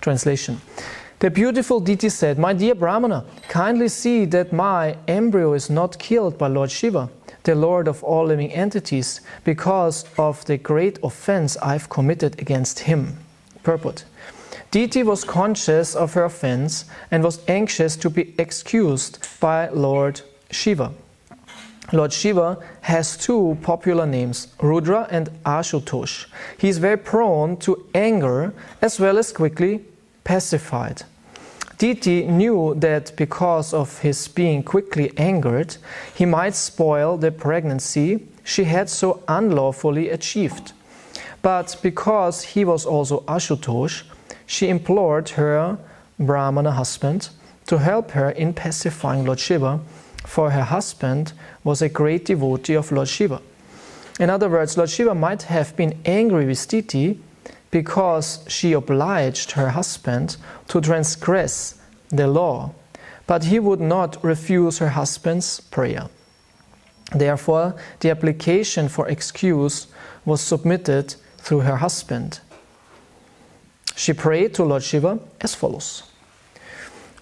Translation. The beautiful deity said, "My dear Brahmana, kindly see that my embryo is not killed by Lord Shiva, the Lord of all living entities, because of the great offense I've committed against him." Purport. Deity was conscious of her offense and was anxious to be excused by Lord Shiva. Lord Shiva has two popular names, Rudra and Ashutosh. He is very prone to anger as well as quickly pacified. Deity knew that because of his being quickly angered, he might spoil the pregnancy she had so unlawfully achieved. But because he was also Ashutosh, she implored her Brahmana husband to help her in pacifying Lord Shiva, for her husband was a great devotee of Lord Shiva. In other words, Lord Shiva might have been angry with Deity because she obliged her husband to transgress the law, but he would not refuse her husband's prayer. Therefore, the application for excuse was submitted through her husband. She prayed to Lord Shiva as follows.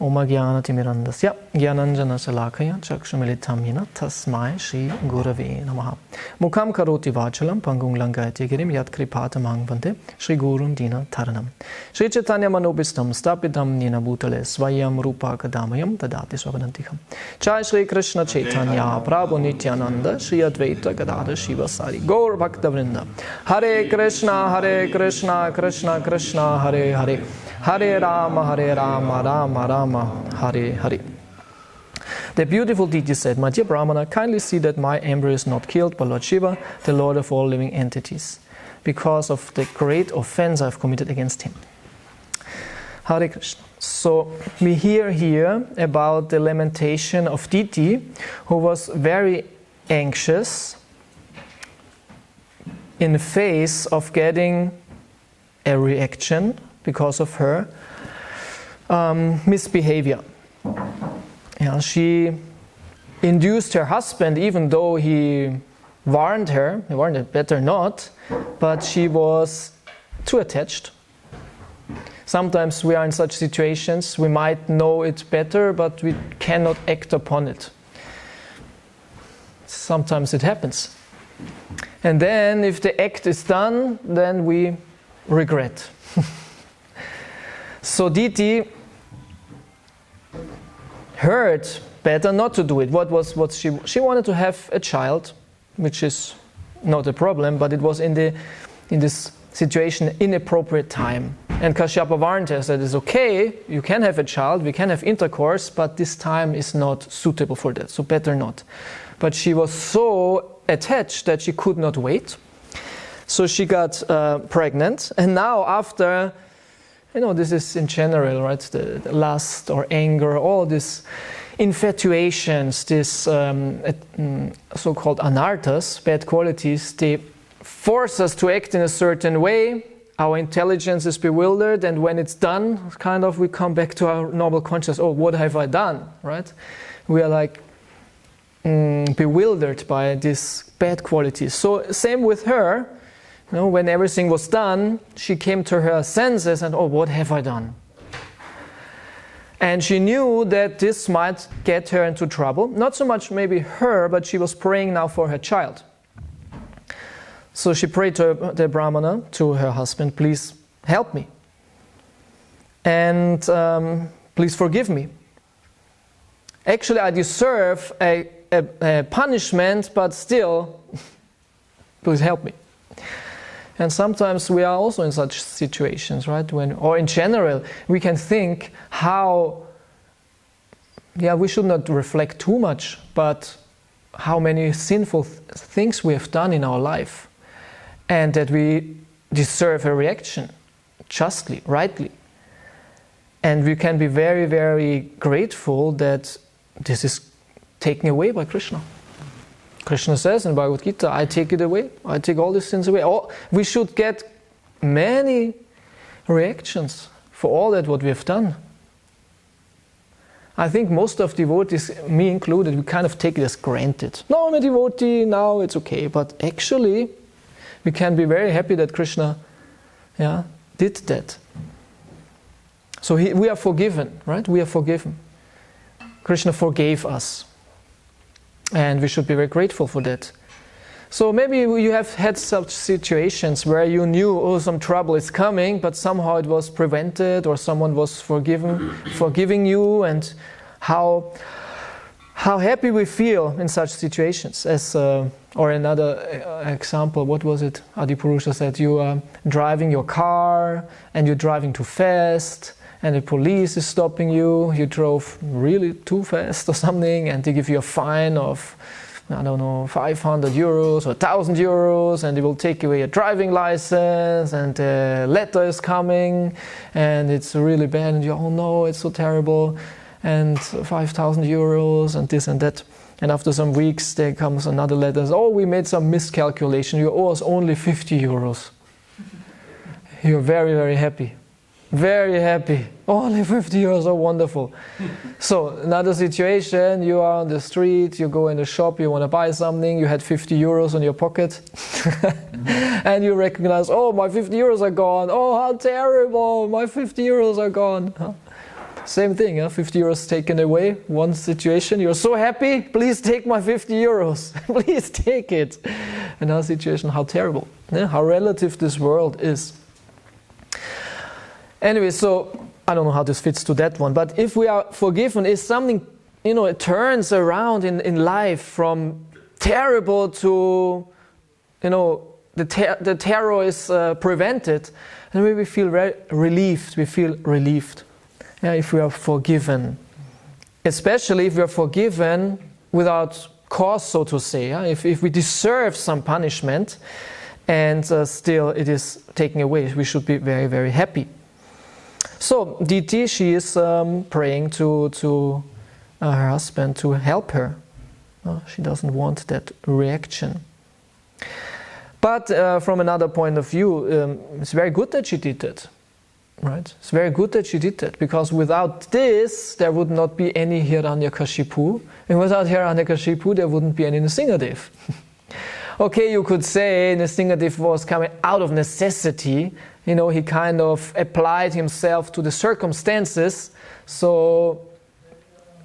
Om Jnanatimirandasya Jnananjana Shalakaya Chakshumilitam Yena Tasmai Shri Gurave Namaha. Mukam Karoti Vachalam Pangung Langayati Girim Yat Kripata Mangvante Shri Gurun Dina Taranam. Shri Chaitanya Manobistam Stapitam Nina Bhutale Svayam Rupa Kadamayam Tadati Swavanantikam. Jai Shri Krishna Chaitanya Prabhu Nityananda Shri Advaita Gadada Shiva Sari Gaur Bhakta Vrinda. Hare Krishna Krishna Krishna Hare Hare Hare Rama Rama Rama Hare Hare. The beautiful deity said, "My dear Brahmana, kindly see that my embryo is not killed by Lord Shiva, the Lord of all living entities, because of the great offense I've committed against him." Hare Krishna. So we hear here about the lamentation of deity, who was very anxious in the face of getting a reaction because of her misbehavior. Yeah, she induced her husband, even though he warned her better not, but she was too attached. Sometimes we are in such situations, we might know it better, but we cannot act upon it. Sometimes it happens. And then if the act is done, then we regret. So Deity heard better not to do it. What she wanted to have a child, which is not a problem, but it was in this situation inappropriate time. And Kashyapa warned her, said, "It's okay, you can have a child, we can have intercourse, but this time is not suitable for that, so better not." But she was so attached that she could not wait. So she got pregnant, and now after, this is in general, right? The lust or anger, all these infatuations, this so-called anarthas, bad qualities, they force us to act in a certain way. Our intelligence is bewildered, and when it's done, we come back to our normal consciousness. Oh, what have I done, right? We are like bewildered by these bad qualities. So same with her. When everything was done, she came to her senses and, oh, what have I done? And she knew that this might get her into trouble. Not so much maybe her, but she was praying now for her child. So she prayed to the Brahmana, to her husband, "Please help me. And please forgive me. Actually, I deserve a punishment, but still, please help me." And sometimes we are also in such situations, right? Or in general, we can think how, we should not reflect too much, but how many sinful things we have done in our life, and that we deserve a reaction, justly, rightly. And we can be very, very grateful that this is taken away by Krishna. Krishna says in Bhagavad Gita, "I take it away. I take all these sins away." We should get many reactions for all that what we have done. I think most of devotees, me included, we kind of take it as granted. No, I'm a devotee, now it's okay. But actually, we can be very happy that Krishna did that. So we are forgiven, right? We are forgiven. Krishna forgave us. And we should be very grateful for that. So maybe you have had such situations where you knew, oh, some trouble is coming, but somehow it was prevented, or someone was forgiving you, and how happy we feel in such situations. Or another example, what was it? Adipurusha said, you are driving your car and you're driving too fast, and the police is stopping you. You drove really too fast or something, and they give you a fine of, I don't know, 500 euros or 1,000 euros, and they will take away your driving license, and the letter is coming, and it's really bad, and you, oh no, it's so terrible, and 5,000 euros, and this and that. And after some weeks, there comes another letter, oh, we made some miscalculation, you owe us only 50 euros. You're very, very happy. Very happy. Only 50 euros, so wonderful. So another situation, you are on the street, you go in the shop, you want to buy something, you had 50 euros in your pocket, and you recognize, oh, my 50 euros are gone. Oh, how terrible, my 50 euros are gone. Huh? Same thing, 50 euros taken away. One situation, you're so happy, please take my 50 euros. Please take it. Another situation, how terrible, how relative this world is. Anyway, so I don't know how this fits to that one, but if we are forgiven, is something, it turns around in life from terrible to, the terror is prevented, and we feel relieved. We feel relieved, if we are forgiven, especially if we are forgiven without cause, so to say. If we deserve some punishment, and still it is taken away, we should be very, very happy. So Diti, she is praying to her husband to help her. She doesn't want that reaction. But from another point of view, it's very good that she did that. Right? It's very good that she did that, because without this, there would not be any Hiranyakashipu, and without Hiranyakashipu, there wouldn't be any Nrsingadev. Okay, you could say Nrsingadev was coming out of necessity. He kind of applied himself to the circumstances. So,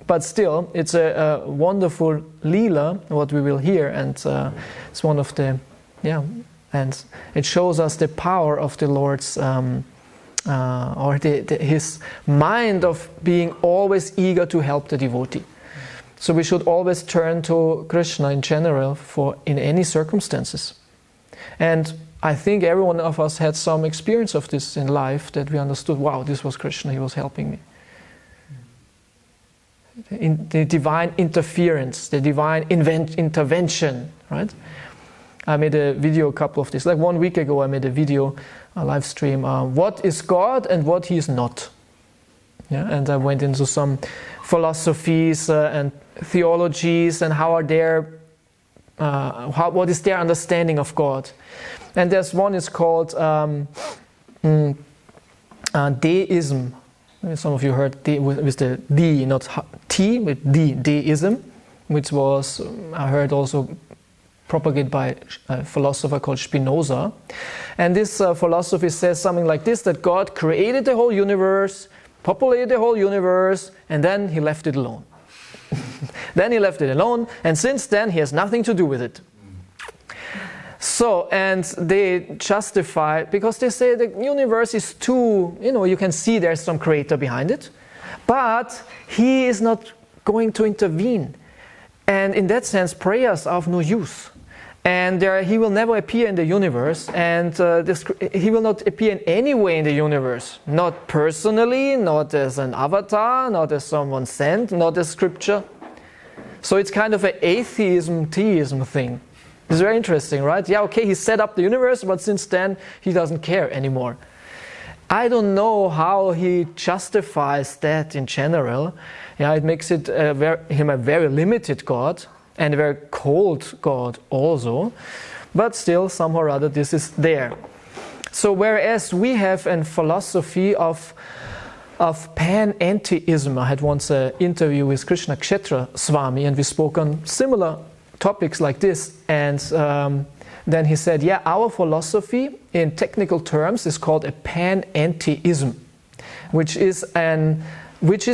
but still, it's a wonderful Leela, what we will hear, and it's one of the, and it shows us the power of the Lord's, or his mind of being always eager to help the devotee. So we should always turn to Krishna in general in any circumstances. And I think every one of us had some experience of this in life, that we understood, wow, this was Krishna, he was helping me. In the divine interference, the divine intervention, right? I made a video, a couple of days, like 1 week ago, I made a video, a live stream, what is God and what he is not. And I went into some philosophies and theologies, and what is their understanding of God. And there's one is called Deism. Some of you heard with the D, not T, with D, Deism, which was, I heard, also propagated by a philosopher called Spinoza. And this philosophy says something like this, that God created the whole universe, populated the whole universe, and then he left it alone. Then he left it alone, and since then he has nothing to do with it. So, and they justify, because they say the universe is too, you can see there's some creator behind it, but he is not going to intervene. And in that sense, prayers are of no use. And he will never appear in the universe, and he will not appear in any way in the universe. Not personally, not as an avatar, not as someone sent, not as scripture. So it's kind of an atheism, theism thing. It's very interesting, right? Yeah, okay, he set up the universe, but since then he doesn't care anymore. I don't know how he justifies that in general. Yeah, it makes him a very limited God, and a very cold God also. But still, somehow or other, this is there. So whereas we have a philosophy of pan-antheism, I had once an interview with Krishna Kshetra Swami, and we spoke on similar topics like this, and then he said, yeah, our philosophy in technical terms is called a pan-antheism. which is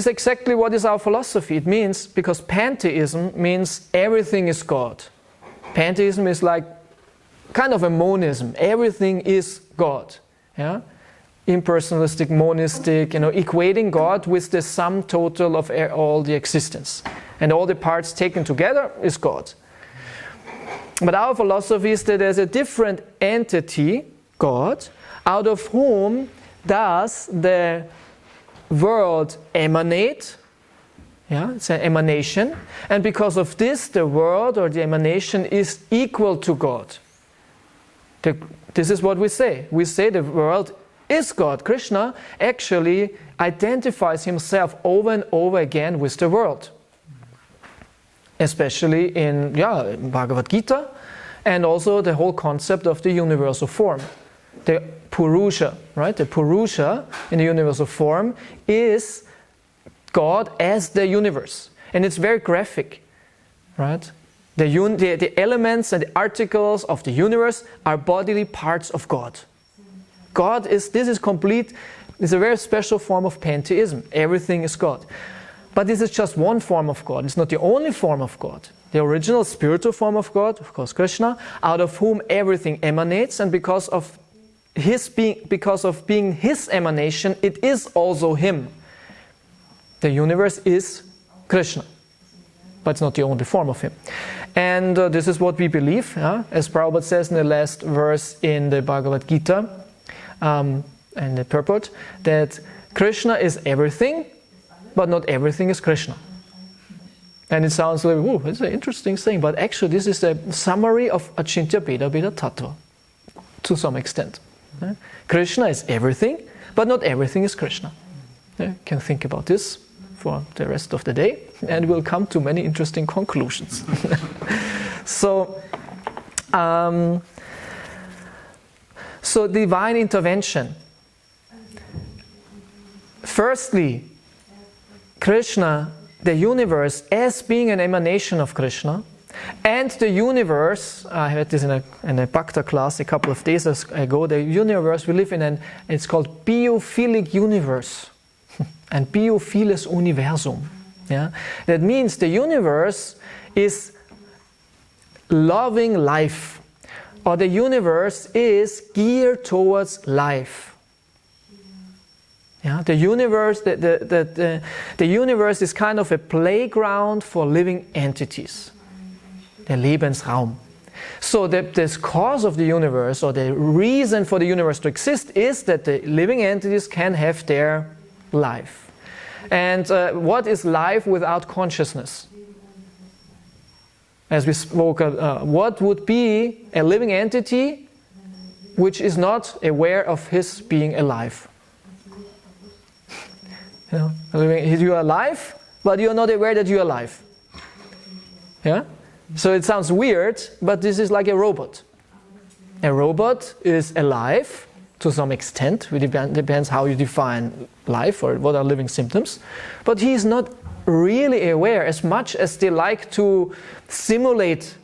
exactly what is our philosophy. It means, because pantheism means everything is God. Pantheism is like kind of a monism. Everything is God. Yeah? Impersonalistic, monistic, equating God with the sum total of all the existence. And all the parts taken together is God. But our philosophy is that there's a different entity, God, out of whom does the world emanate. Yeah, it's an emanation. And because of this, the world or the emanation is equal to God. This is what we say. We say the world is God. Krishna actually identifies himself over and over again with the world. Especially in Bhagavad Gita, and also the whole concept of the universal form. The Purusha, right? The Purusha in the universal form is God as the universe. And it's very graphic, right? The elements and the articles of the universe are bodily parts of God. This is a very special form of pantheism. Everything is God. But this is just one form of God. It's not the only form of God. The original spiritual form of God, of course, Krishna, out of whom everything emanates, and because of being his emanation, it is also him. The universe is Krishna, but it's not the only form of him. And this is what we believe, as Prabhupada says in the last verse in the Bhagavad Gita, and the purport, that Krishna is everything, but not everything is Krishna. And it sounds like, oh, it's an interesting thing, but actually this is a summary of Achintya Bheda Bheda Tattva, to some extent. Krishna is everything, but not everything is Krishna. You can think about this for the rest of the day, and we'll come to many interesting conclusions. So divine intervention. Firstly, Krishna, the universe, as being an emanation of Krishna, and the universe, I had this in a Bhakta class a couple of days ago, the universe we live in, it's called Biophilic Universe, and Biophiles Universum. Yeah? That means the universe is loving life, or the universe is geared towards life. Yeah, the universe is kind of a playground for living entities. Der Lebensraum. So the cause of the universe, or the reason for the universe to exist, is that the living entities can have their life. And what is life without consciousness? As we spoke, what would be a living entity which is not aware of his being alive? You are alive, but you are not aware that you are alive. Yeah? So it sounds weird, but this is like a robot. A robot is alive to some extent. It depends how you define life or what are living symptoms. But he is not really aware, as much as they like to simulate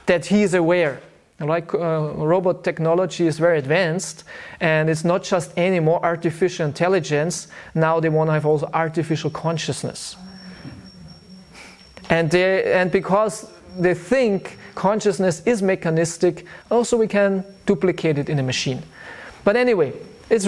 that he is aware. Like robot technology is very advanced, and it's not just any more artificial intelligence. Now they want to have also artificial consciousness. And because they think consciousness is mechanistic, also we can duplicate it in a machine. But anyway, it's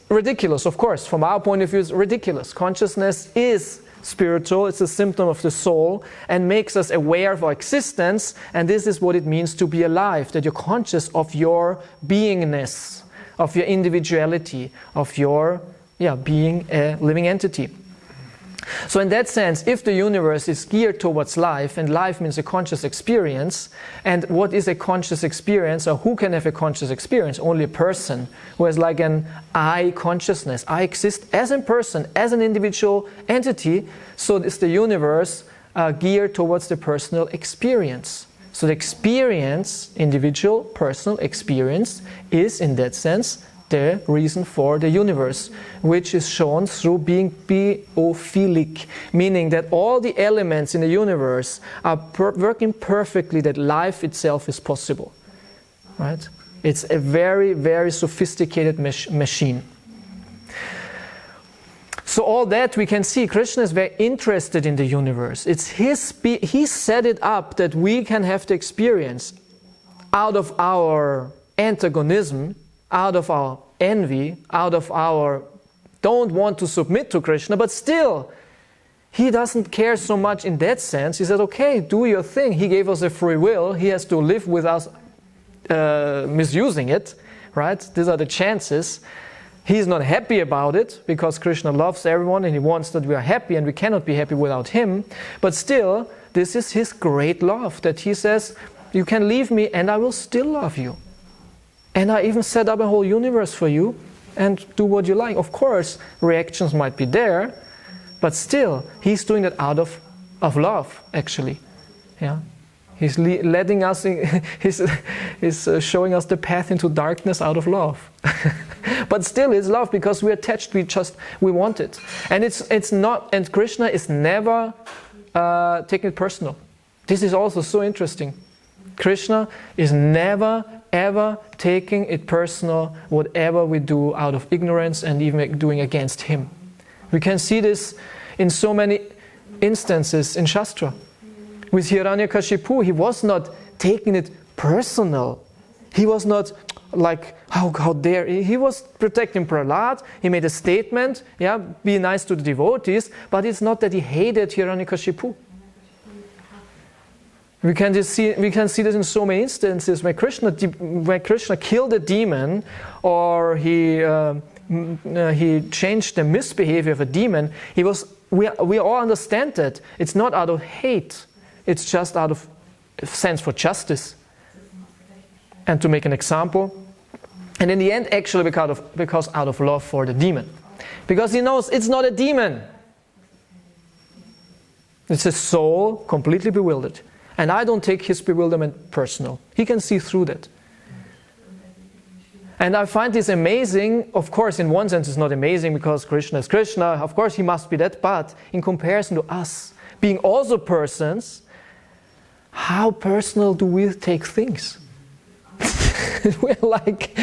ridiculous, of course. From our point of view, it's ridiculous. Consciousness is spiritual, it's a symptom of the soul, and makes us aware of our existence, and this is what it means to be alive, that you're conscious of your beingness, of your individuality, of your being a living entity. So in that sense, if the universe is geared towards life, and life means a conscious experience, and what is a conscious experience, or who can have a conscious experience? Only a person who has like an I consciousness. I exist as a person, as an individual entity, so is the universe geared towards the personal experience. So the experience, individual, personal experience, is in that sense the reason for the universe, which is shown through being biophilic, meaning that all the elements in the universe are working perfectly, that life itself is possible. Right? It's a very, very sophisticated machine. So all that we can see, Krishna is very interested in the universe. It's he set it up that we can have the experience out of our antagonism, out of our envy, out of our don't want to submit to Krishna, but still, he doesn't care so much in that sense. He said, okay, do your thing. He gave us a free will. He has to live with us misusing it, right? These are the chances. He's not happy about it because Krishna loves everyone and he wants that we are happy and we cannot be happy without him. But still, this is his great love that he says, you can leave me and I will still love you. And I even set up a whole universe for you and do what you like. Of course, reactions might be there, but still, he's doing that out of love, actually. Yeah. He's letting us, he's showing us the path into darkness out of love. But still it's love because we're attached, we want it. And it's not, and Krishna is never taking it personal. This is also so interesting. Krishna is never ever taking it personal, whatever we do out of ignorance and even doing against him. We can see this in so many instances in Shastra. With Hiranyakashipu, he was not taking it personal. He was not like, how dare he? He was protecting Prahlad. He made a statement, yeah, be nice to the devotees, but it's not that he hated Hiranyakashipu. We can see this in so many instances when Krishna killed a demon, or he changed the misbehavior of a demon. We all understand that it's not out of hate. It's just out of sense for justice. And to make an example, and in the end, actually, because out of love for the demon, because he knows it's not a demon. It's a soul completely bewildered. And I don't take his bewilderment personal. He can see through that. And I find this amazing. Of course, in one sense it's not amazing because Krishna is Krishna. Of course he must be that. But in comparison to us, being also persons, how personal do we take things? We're like,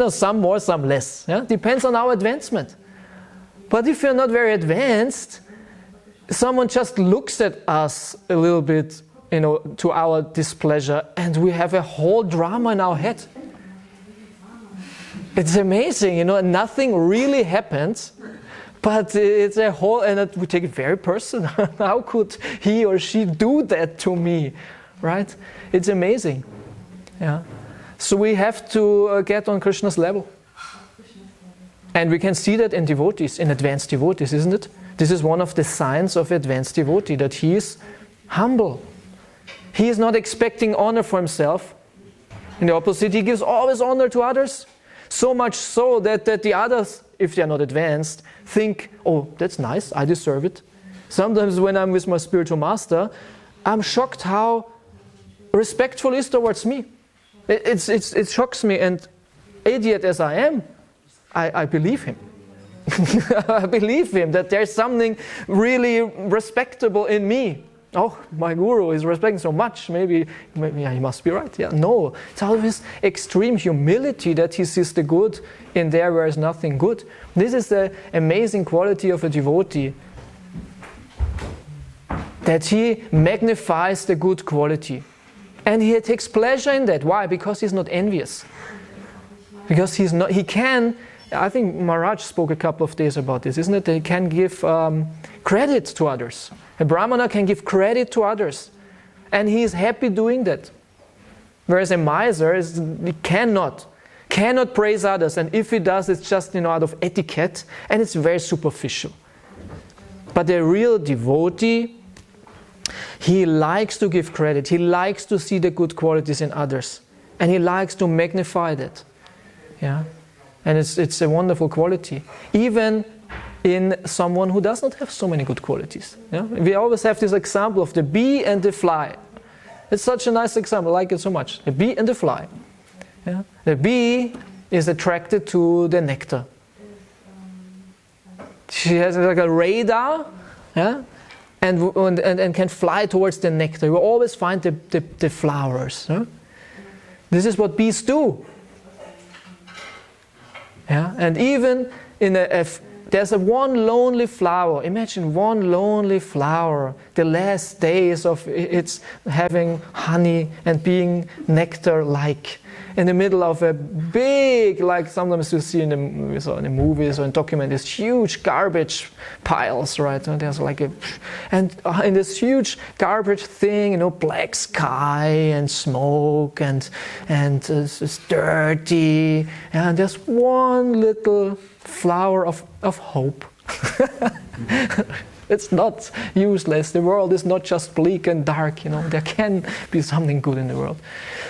some more, some less. Yeah? Depends on our advancement. But if you're not very advanced, someone just looks at us a little bit, to our displeasure, and we have a whole drama in our head. It's amazing, nothing really happens, but it's a whole, and we take it very personal. How could he or she do that to me, right? It's amazing. Yeah. So we have to get on Krishna's level. And we can see that in devotees, in advanced devotees, isn't it? This is one of the signs of advanced devotee, that he is humble. He is not expecting honor for himself. In the opposite, he gives always honor to others. So much so that the others, if they are not advanced, think, oh, that's nice, I deserve it. Sometimes when I'm with my spiritual master, I'm shocked how respectful he is towards me. It shocks me, and idiot as I am, I believe him. I believe him that there's something really respectable in me. Oh, my guru is respecting so much, maybe yeah, he must be right. Yeah, no, it's out of his extreme humility that he sees the good in there where is nothing good. This is the amazing quality of a devotee, that he magnifies the good quality. And he takes pleasure in that. Why? Because he's not envious. Because he can, I think Maharaj spoke a couple of days about this, isn't it? That he can give credit to others. A Brahmana can give credit to others. And he is happy doing that. Whereas a miser, he cannot praise others. And if he does, it's just out of etiquette. And it's very superficial. But a real devotee, he likes to give credit. He likes to see the good qualities in others. And he likes to magnify that. Yeah? And it's a wonderful quality. Even in someone who does not have so many good qualities. Yeah? We always have this example of the bee and the fly. It's such a nice example, I like it so much. The bee and the fly. Yeah? The bee is attracted to the nectar. She has like a radar, yeah? and can fly towards the nectar. You will always find the flowers. Yeah? This is what bees do. Yeah? And even in a there's one lonely flower. Imagine one lonely flower, the last days of its having honey and being nectar-like, in the middle of a big, like sometimes you see in the movies or in documentaries, huge garbage piles, right? And there's like and in this huge garbage thing, black sky and smoke and it's dirty, and there's one little flower of hope. It's not useless. The world is not just bleak and dark. There can be something good in the world.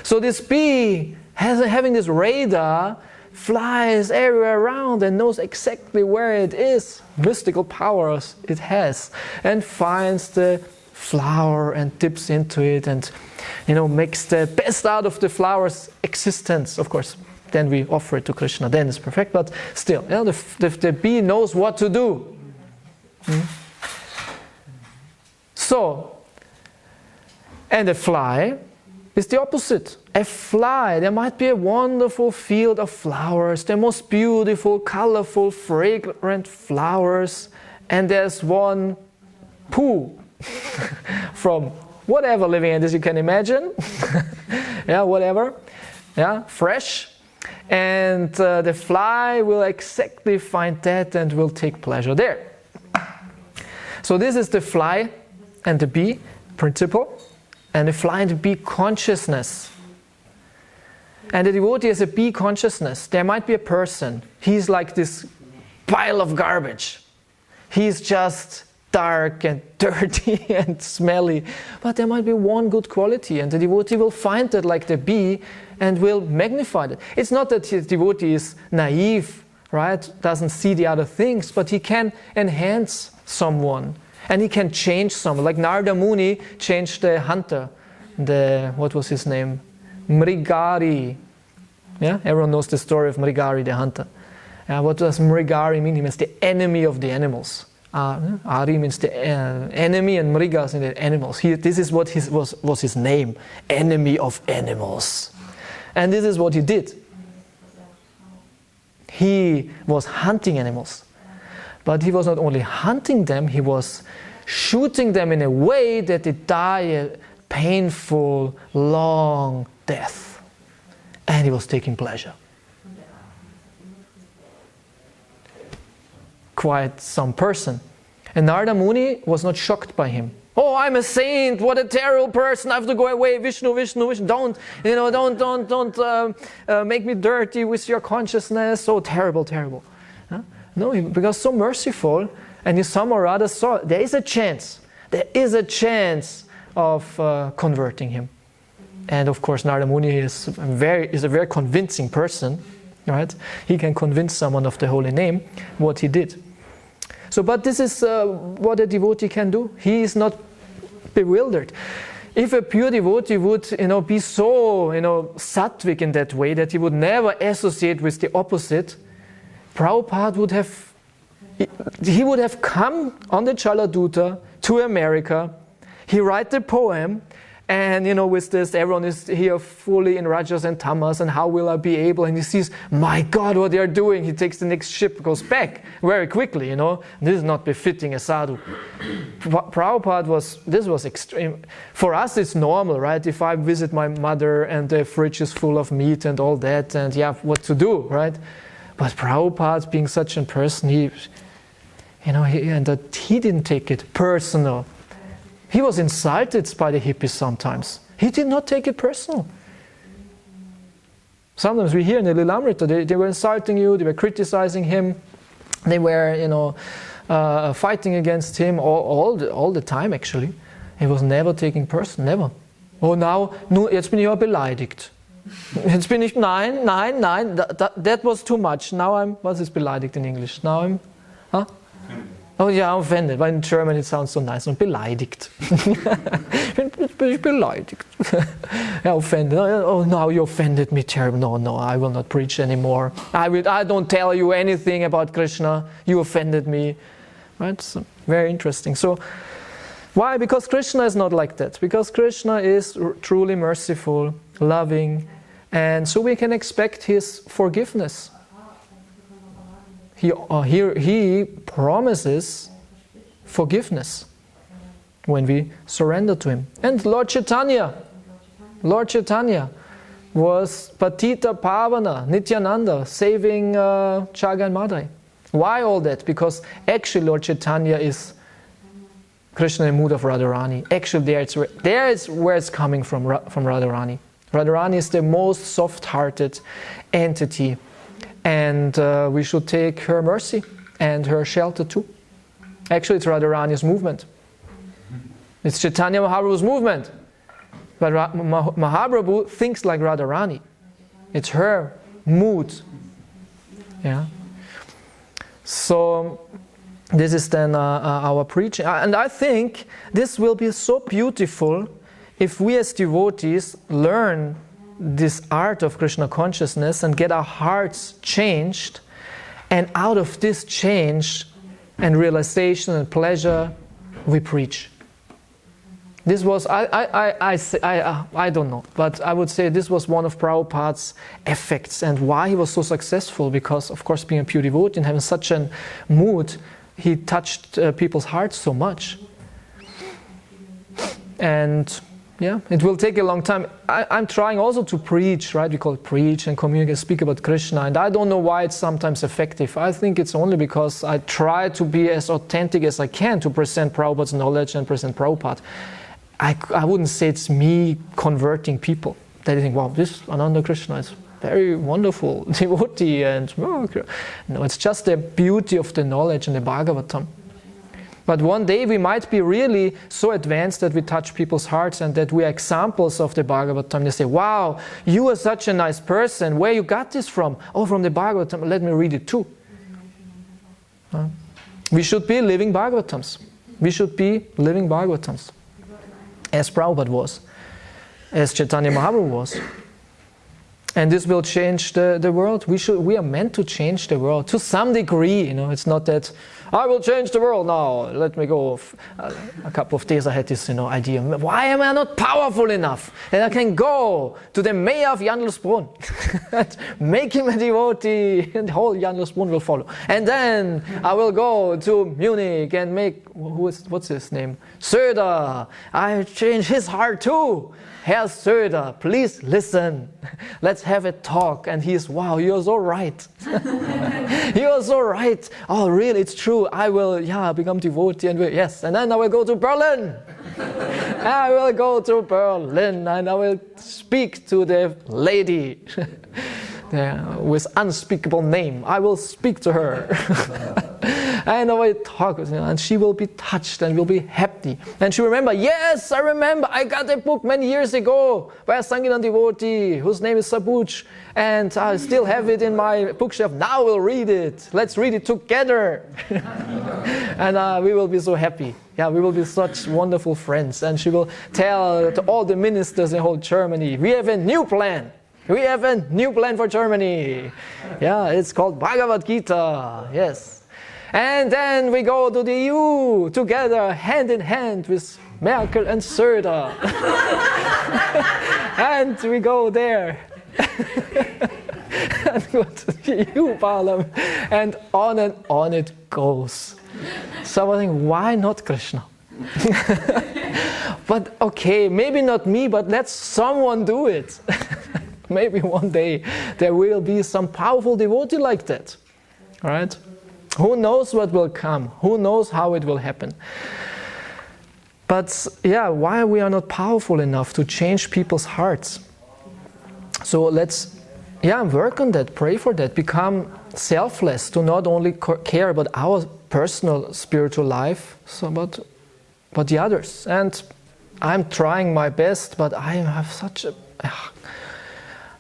So this bee, having this radar, flies everywhere around and knows exactly where it is, mystical powers it has, and finds the flower and dips into it and makes the best out of the flower's existence. Of course, then we offer it to Krishna, then it's perfect, but still, the bee knows what to do. So, and the fly is the opposite. A fly, there might be a wonderful field of flowers, the most beautiful, colorful, fragrant flowers, and there's one poo from whatever living entities you can imagine, whatever, fresh, and the fly will exactly find that and will take pleasure there. So this is the fly and the bee principle, and the fly and the bee consciousness. And the devotee has a bee consciousness. There might be a person, he's like this pile of garbage. He's just dark and dirty and smelly, but there might be one good quality, and the devotee will find that like the bee and will magnify it. It's not that the devotee is naive, right? Doesn't see the other things, but he can enhance someone. And he can change someone. Like Narada Muni changed the hunter. What was his name? Mrigari. Yeah, everyone knows the story of Mrigari, the hunter. What does Mrigari mean? He means the enemy of the animals. Ari means the enemy, and Mrigas means the animals. This is what was his name, enemy of animals. And this is what he did. He was hunting animals. But he was not only hunting them, he was shooting them in a way that they die a painful, long death. And he was taking pleasure. Quite some person. And Narada Muni was not shocked by him. Oh, I'm a saint, what a terrible person, I have to go away, Vishnu, Vishnu, Vishnu, don't make me dirty with your consciousness, so terrible, terrible. No, because so merciful, and he somehow or other saw there is a chance of converting him. And of course, Narada Muni is a very convincing person, right? He can convince someone of the holy name what he did. So, but this is what a devotee can do. He is not bewildered. If a pure devotee would, be so, sattvic in that way that he would never associate with the opposite, Prabhupada would have come on the Jaladuta to America. He write the poem, and with this, everyone is here fully in Rajas and Tamas, and how will I be able? And he sees, my God, what they are doing. He takes the next ship, goes back very quickly. This is not befitting a sadhu. Prabhupada this was extreme. For us, it's normal, right? If I visit my mother and the fridge is full of meat and all that, and what to do, right? But Prabhupada, being such a person, he didn't take it personal. He was insulted by the hippies sometimes. He did not take it personal. Sometimes we hear in the Lilamrita, they were insulting you, they were criticizing him, they were, fighting against him all the time actually. He was never taking personal, never. Oh, jetzt bin ich aber beleidigt. Jetzt bin ich, nein, that was too much. Now was is beleidigt in English? Now I'm, huh? Oh yeah, offended. But in German it sounds so nice. Und beleidigt. Jetzt bin ich beleidigt. Yeah, offended. Oh, now you offended me terribly. No, I will not preach anymore. I don't tell you anything about Krishna. You offended me. Right? So, very interesting. So, why? Because Krishna is not like that. Because Krishna is truly merciful, loving, and so we can expect His forgiveness. he promises forgiveness when we surrender to him. And Lord Chaitanya was Patita Pavana, Nityananda, saving Jagai and Madai. Why all that? Because actually Lord Chaitanya is Krishna in the mood of Radharani. Actually there is where it's coming from Radharani. Radharani is the most soft-hearted entity, and we should take her mercy and her shelter too. Actually it's Radharani's movement. It's Chaitanya Mahaprabhu's movement. But Mahaprabhu thinks like Radharani. It's her mood. Yeah. So this is then our preaching. And I think this will be so beautiful if we as devotees learn this art of Krishna consciousness and get our hearts changed. And out of this change and realization and pleasure, we preach. This was, I don't know, but I would say this was one of Prabhupada's effects and why he was so successful, because of course being a pure devotee and having such a mood, he touched people's hearts so much. And yeah, it will take a long time. I'm trying also to preach, right? We call it preach and communicate, speak about Krishna, and I don't know why it's sometimes effective. I think it's only because I try to be as authentic as I can to present Prabhupada's knowledge and present Prabhupada. I wouldn't say it's me converting people. They think, wow, this Ananda Krishna is very wonderful devotee, and no, it's just the beauty of the knowledge and the Bhagavatam. But one day we might be really so advanced that we touch people's hearts and that we are examples of the Bhagavatam. They say, wow, you are such a nice person. Where you got this from? Oh, from the Bhagavatam. Let me read it too. We should be living Bhagavatams. We should be living Bhagavatams. As Prabhupada was, as Chaitanya Mahaprabhu was. And this will change the world. We are meant to change the world to some degree. It's not that I will change the world now. Let me go. A couple of days I had this idea. Why am I not powerful enough that I can go to the mayor of Jandelsbrunn and make him a devotee, and the whole Jandelsbrunn will follow. And then I will go to Munich and make what's his name? Söder. I change his heart too. Herr Söder, please listen. Let's have a talk. And he's, wow, you're so right. You're so right. Oh, really, it's true. I will, become devotee. And yes, and then I will go to Berlin. I will go to Berlin and I will speak to the lady with unspeakable name. I will speak to her. And I will talk with her, and she will be touched and will be happy. And she will remember, yes, I remember, I got a book many years ago by a Sangeetan devotee whose name is Sabuch, and I still have it in my bookshelf. Now we'll read it. Let's read it together. And we will be so happy. Yeah, we will be such wonderful friends. And she will tell to all the ministers in whole Germany, we have a new plan. We have a new plan for Germany. Yeah, it's called Bhagavad Gita. Yes. And then we go to the EU together, hand in hand with Merkel and Söder. And we go there. And go to the EU Parliament. And on it goes. So I think, why not Krishna? But okay, maybe not me, but let someone do it. Maybe one day there will be some powerful devotee like that. Right? Who knows what will come? Who knows how it will happen? But why we are not powerful enough to change people's hearts? So let's work on that, pray for that, become selfless, to not only care about our personal spiritual life, but the others. And I'm trying my best, but I have such a...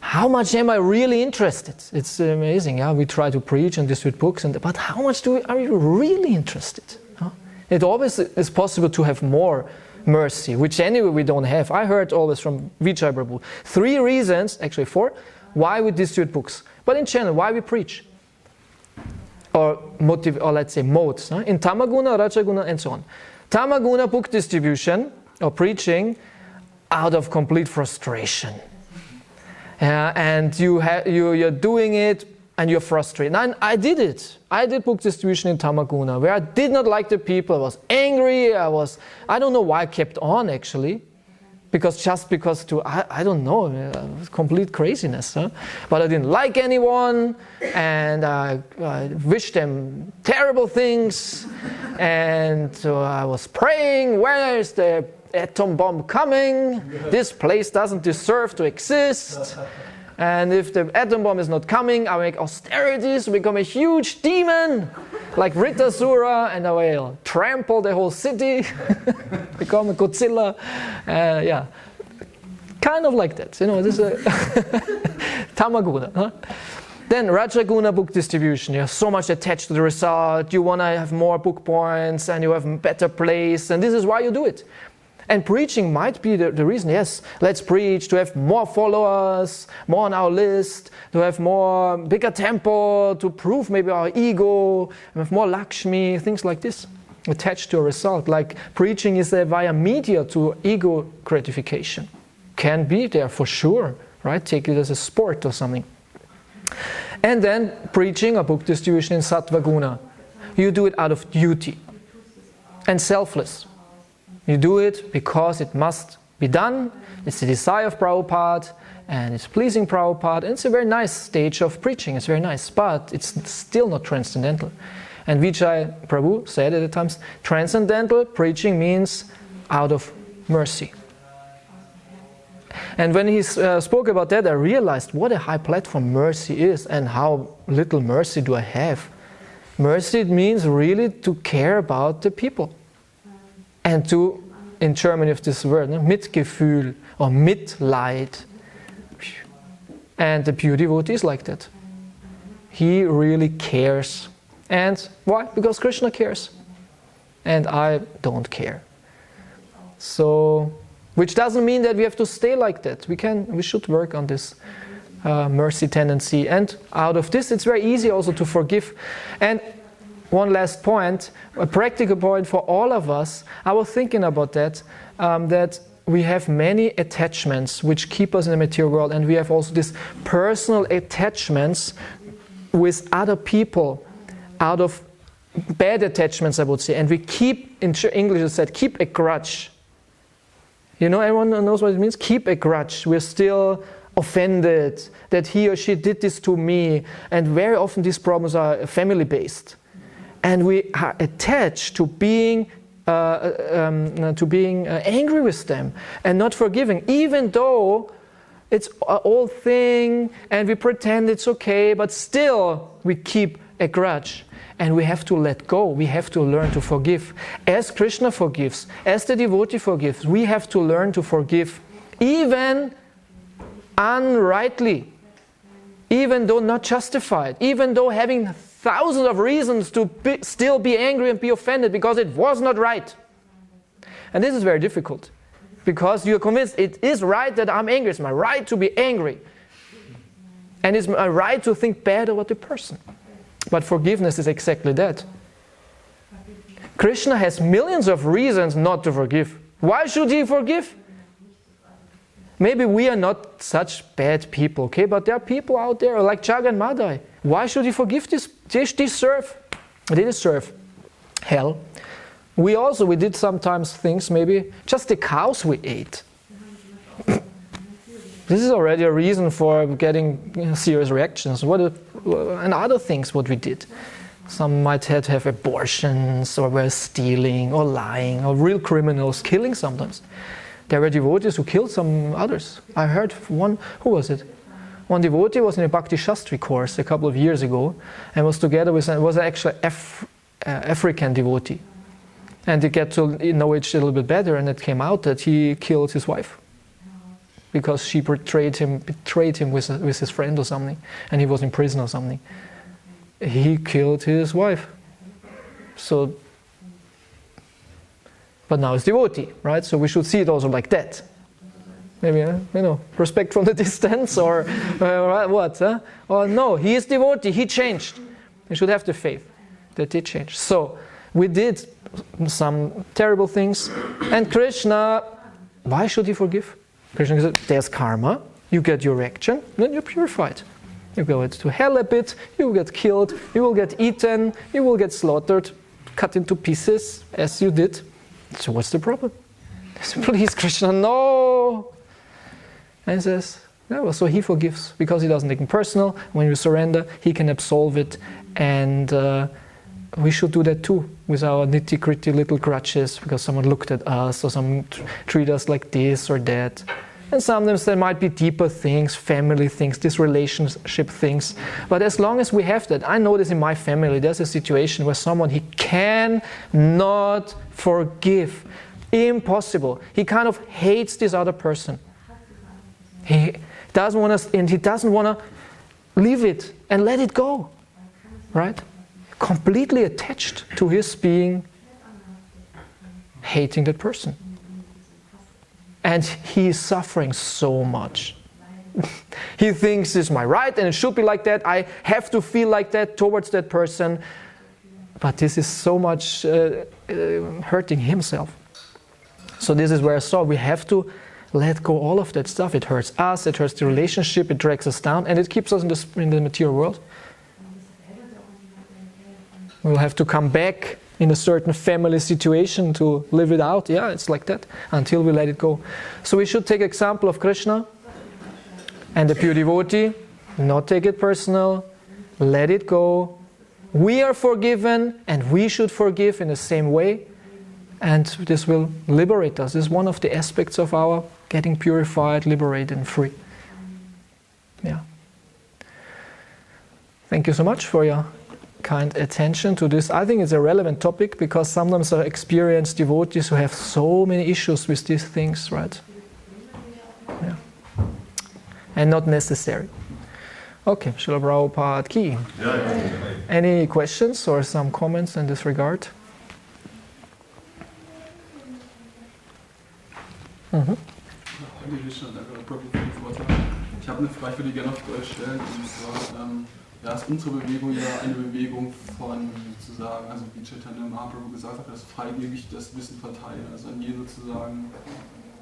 How much am I really interested? It's amazing. We try to preach and distribute books, but how much are we really interested? It always is possible to have more mercy, which anyway we don't have. I heard always from Vijay Prabhu 3 reasons, actually 4, why we distribute books. But in general, why we preach. Or let's say modes. In Tamaguna, Rajaguna, and so on. Tamaguna book distribution or preaching out of complete frustration. And you're doing it and you're frustrated. And I did it. I did book distribution in Tamaguna, where I did not like the people. I was angry. I don't know why I kept on, actually. I don't know, complete craziness. Huh? But I didn't like anyone, and I wished them terrible things. And so I was praying, where is the atom bomb coming? This place doesn't deserve to exist. And if the atom bomb is not coming, I make austerities, become a huge demon, like Ritasura, and I will trample the whole city, become a Godzilla. Yeah, kind of like that. You know, this is a Tamaguna. Huh? Then Rajaguna book distribution. You're so much attached to the result. You want to have more book points, and you have a better place, and this is why you do it. And preaching might be the reason. Yes, let's preach to have more followers, more on our list, to have bigger temple, to prove maybe our ego, have more Lakshmi, things like this, attached to a result. Like preaching is a via media to ego gratification. Can be there for sure, right? Take it as a sport or something. And then preaching or book distribution in Sattva Guna. You do it out of duty and selfless. You do it because it must be done. It's the desire of Prabhupada, and it's pleasing Prabhupada, and it's a very nice stage of preaching. It's very nice, but it's still not transcendental. And Vijay Prabhu said at the times, transcendental preaching means out of mercy. And when he spoke about that, I realized what a high platform mercy is, and how little mercy do I have. Mercy means really to care about the people. And to, in German, of this word, Mitgefühl or Mitleid. And the pure devotee is like that. He really cares. And why? Because Krishna cares. And I don't care. So, which doesn't mean that we have to stay like that. We should work on this mercy tendency. And out of this, it's very easy also to forgive. And one last point, a practical point for all of us. I was thinking about that, that we have many attachments which keep us in the material world, and we have also these personal attachments with other people, out of bad attachments, I would say. And we keep, in English it said, keep a grudge. You know, everyone knows what it means? Keep a grudge. We're still offended that he or she did this to me. And very often these problems are family-based. And we are attached to being angry with them and not forgiving, even though it's an old thing and we pretend it's okay, but still we keep a grudge. And we have to let go. We have to learn to forgive. As Krishna forgives, as the devotee forgives, we have to learn to forgive, even unrightly, even though not justified, even though having thousands of reasons to still be angry and be offended because it was not right. And this is very difficult, because you're convinced it is right that I'm angry. It's my right to be angry. And it's my right to think bad about the person. But forgiveness is exactly that. Krishna has millions of reasons not to forgive. Why should he forgive? Maybe we are not such bad people, okay? But there are people out there like Jag and Madai. Why should he forgive this? They deserve hell. We did sometimes things, maybe just the cows we ate. This is already a reason for getting serious reactions. And other things what we did. Some might have abortions, or were stealing, or lying, or real criminals, killing sometimes. There were devotees who killed some others. I heard one, who was it? One devotee was in a Bhakti Shastri course a couple of years ago, and was together with actually African devotee. And they get to know each a little bit better, and it came out that he killed his wife. Because she betrayed him with his friend or something, and he was in prison or something. He killed his wife. So, but now he's devotee, right? So we should see it also like that. Maybe, respect from the distance, or what? Huh? Or no, he is devotee, he changed. You should have the faith that he changed. So, we did some terrible things, and Krishna, why should he forgive? Krishna said, there's karma, you get your reaction, then you're purified. you go to hell a bit, you will get killed, you will get eaten, you will get slaughtered, cut into pieces, as you did. So what's the problem? Please, Krishna, no! And he says, yeah, well, so he forgives, because he doesn't take it personal. When you surrender, he can absolve it, and we should do that too, with our nitty-gritty little grudges, because someone looked at us, or someone treated us like this or that. And sometimes there might be deeper things, family things, these relationship things. But as long as we have that, I know this in my family, there's a situation where someone, he cannot forgive. Impossible. He kind of hates this other person. He doesn't want to, and he doesn't want to leave it and let it go. Right? Completely attached to his being, hating that person. And he is suffering so much. He thinks it's my right and it should be like that. I have to feel like that towards that person. But this is so much hurting himself. So this is where I saw we have to let go all of that stuff. It hurts us, it hurts the relationship, it drags us down, and it keeps us in the material world. We'll have to come back in a certain family situation to live it out. Yeah, it's like that, until we let it go. So we should take example of Krishna and the pure devotee, not take it personal, let it go. We are forgiven and we should forgive in the same way, and this will liberate us. This is one of the aspects of our getting purified, liberated and free. Yeah. Thank you so much for your kind attention to this. I think it's a relevant topic, because sometimes I experience devotees who have so many issues with these things, right? Yeah. And not necessary. Okay, Srila Prabhupada Ki. Any questions or some comments in this regard? Mhm. Ich habe eine Frage, die ich gerne auf Deutsch stellen. Und zwar, ja, ist unsere Bewegung ja eine Bewegung von sozusagen, also wie Chaitanya Mahaprabhu gesagt hat, das freigebig das Wissen verteilen, also an jeden sozusagen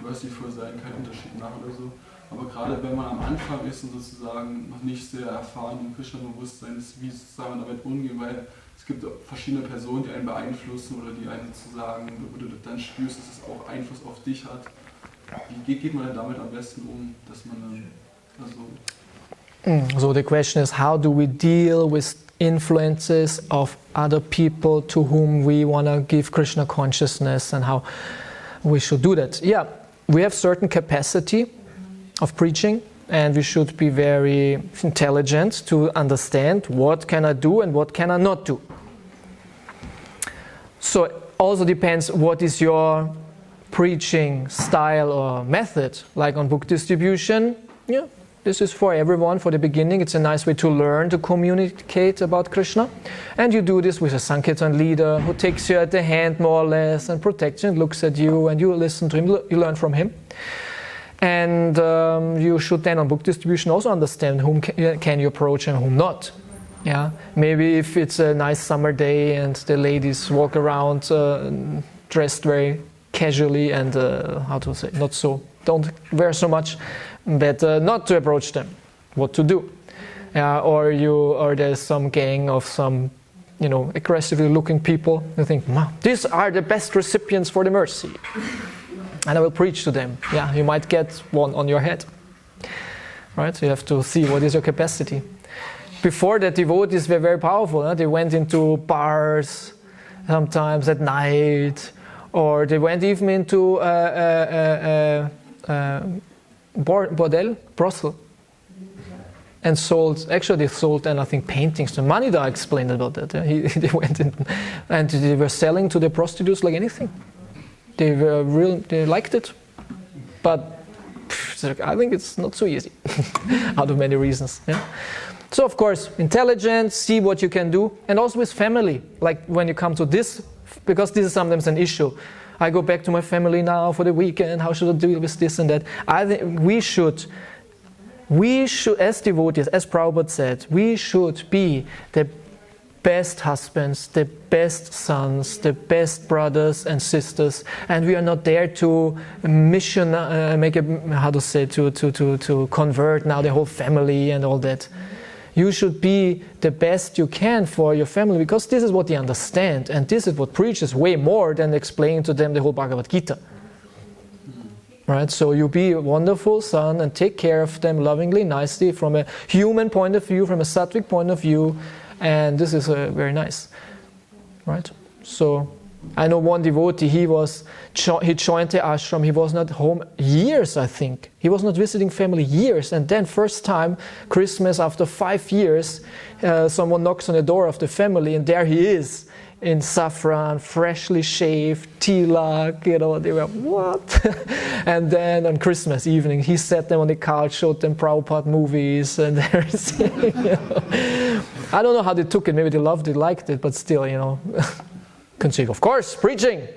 merciful sein, keinen Unterschied machen oder so. Aber gerade wenn man am Anfang ist und sozusagen noch nicht sehr erfahren im Krishna-Bewusstsein ist, wie sozusagen damit umgehen, weil es gibt verschiedene Personen, die einen beeinflussen oder die einen sozusagen, wo du dann spürst, dass es auch Einfluss auf dich hat. Wie geht man denn damit am besten um, dass man dann, also... So the question is, how do we deal with influences of other people to whom we want to give Krishna consciousness, and how we should do that? Yeah, we have certain capacity of preaching, and we should be very intelligent to understand what can I do and what can I not do. So it also depends what is your preaching style or method. Like on book distribution, yeah, this is for everyone. For the beginning, it's a nice way to learn to communicate about Krishna, and you do this with a Sankirtan leader who takes you at the hand more or less and protects you and looks at you, and you listen to him, you learn from him. And you should then on book distribution also understand whom can you approach and whom not. Yeah, maybe if it's a nice summer day and the ladies walk around dressed very casually and how to say, not so, don't wear so much, better not to approach them. What to do? Or there's some gang of some, aggressively looking people. You think, wow, these are the best recipients for the mercy, and I will preach to them. Yeah, you might get one on your head, right? So you have to see what is your capacity. Before that, devotees were very powerful. Huh? They went into bars sometimes at night, or they went even into bordel, brothel, and they sold, and I think paintings. And Manida explained about that. They went in, and they were selling to the prostitutes like anything. They liked it, but I think it's not so easy, out of many reasons. Yeah? So of course, intelligence, see what you can do, and also with family. Like when you come to this, because this is sometimes an issue. I go back to my family now for the weekend. How should I deal with this and that? I think we should, as devotees, as Prabhupada said, we should be the best husbands, the best sons, the best brothers and sisters, and we are not there to to convert now the whole family and all that. You should be the best you can for your family, because this is what they understand, and this is what preaches way more than explaining to them the whole Bhagavad Gita. Right? So you be a wonderful son and take care of them lovingly, nicely, from a human point of view, from a sattvic point of view, and this is very nice. Right? So I know one devotee, he joined the ashram, he was not home years, I think. He was not visiting family years, and then first time, Christmas after 5 years, someone knocks on the door of the family, and there he is, in saffron, freshly shaved, tilak, they were, what? And then on Christmas evening, he sat them on the couch, showed them Prabhupada movies and everything. I don't know how they took it, maybe they loved it, liked it, but still, consider, of course, preaching.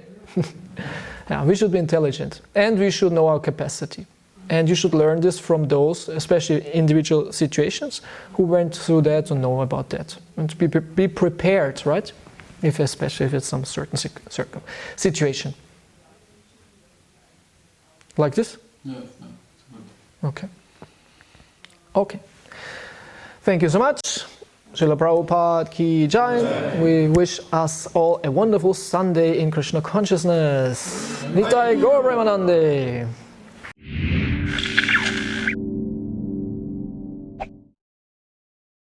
Yeah, we should be intelligent, and we should know our capacity. And you should learn this from those, especially individual situations, who went through that and know about that. And to be prepared, right? Especially if it's some certain situation. Like this? Yeah. Okay. Okay. Thank you so much. Srila Prabhupada ki jai. We wish us all a wonderful Sunday in Krishna consciousness. Nitai Gaur Premanande.